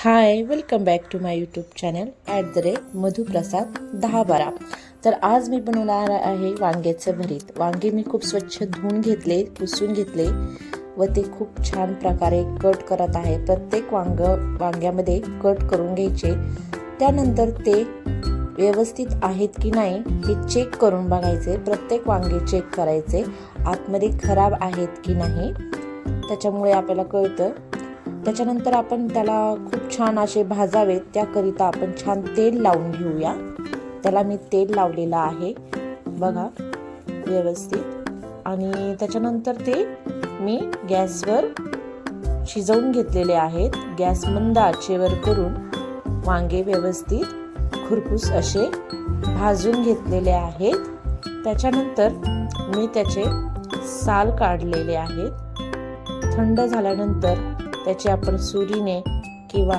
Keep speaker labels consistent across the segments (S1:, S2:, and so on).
S1: High, welcome back to my YouTube channel @मधुप्रसाद 1012। तर आज मी बनवणार आहे वांग्याचं भरीत। वांगे मी खूप स्वच्छ धुवून घेतले, पुसून घेतले व ते खूप छान प्रकारे कट करत आहे। प्रत्येक वांग्यामध्ये कट करून घ्यायचे। त्यानंतर ते व्यवस्थित आहेत की नाही हे चेक करून बघायचे। प्रत्येक वांगे चेक करायचे, आतमध्ये खराब आहेत की नाही, त्याच्यामुळे आपल्याला कळतं। त्याच्यानंतर आपण त्याला खूप छान असे भाजावेत, त्याकरिता आपण छान तेल लावून घेऊया। त्याला मी तेल लावलेलं आहे बघा व्यवस्थित। आणि त्याच्यानंतर ते मी गॅसवर शिजवून घेतलेले आहेत। गॅस मंद आचेवर करून वांगे व्यवस्थित खुरपूस असे भाजून घेतलेले आहेत। त्याच्यानंतर मी त्याचे साल काढलेले आहेत। थंड झाल्यानंतर त्याचे आपण सुरीने किंवा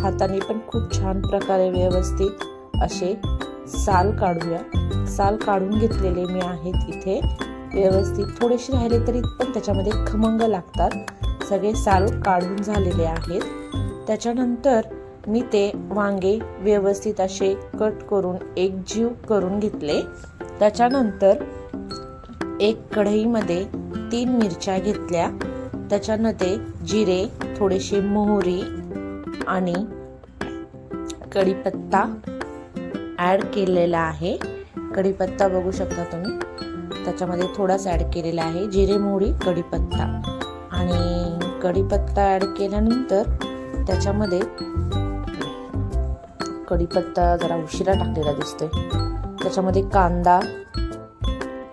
S1: हाताने पण खूप छान प्रकारे व्यवस्थित असे साल काढूया। साल काढून घेतलेले मी आहेत इथे व्यवस्थित। थोडेसे राहिले तरी पण त्याच्यामध्ये खमंग लागतात। सगळे साल काढून झालेले आहेत। त्याच्यानंतर मी ते वांगे व्यवस्थित असे कट करून एकजीव करून घेतले। त्याच्यानंतर एक कढईमध्ये 3 मिरच्या घेतल्या, त्याच्यामध्ये जिरे, थोडेसे मोहरी आणि कढीपत्ता ऍड केलेला आहे। कढीपत्ता बघू शकता तुम्ही, त्याच्यामध्ये थोडाच ऍड केलेला आहे। जिरे, मोहरी, कढीपत्ता आणि कढीपत्ता ऍड केल्यानंतर त्याच्यामध्ये कढीपत्ता जरा उशिरा टाकलेला दिसतोय। त्याच्यामध्ये कांदा,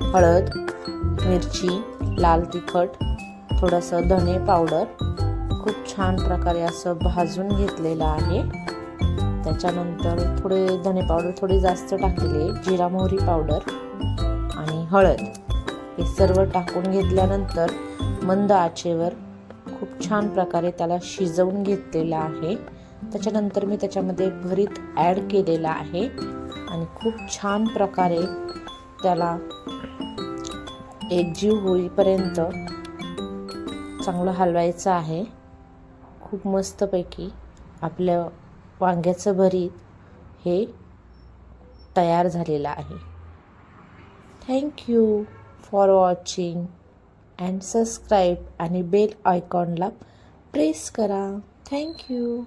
S1: हळद, मिरची, लाल तिखट, थोडंसं धने पावडर खूप छान प्रकारे असं भाजून घेतलेलं आहे। त्याच्यानंतर थोडे धने पावडर थोडी जास्त टाकलेली, जिरा मोहरी पावडर आणि हळद हे सर्व टाकून घेतल्यानंतर मंद आचेवर खूप छान प्रकारे त्याला शिजवून घेतलेलं आहे। त्याच्यानंतर मी त्याच्यामध्ये भरीत ऍड केलेला आहे आणि खूप छान प्रकारे त्याला एकजीव होईपर्यंत चांगलं हलवायचं आहे। खूप मस्तपैकी आपलं वांग्याचं भरीत हे तयार झालेलं आहे। Thank you for watching and subscribe आणि बेल आयकॉनला प्रेस करा। थँक्यू।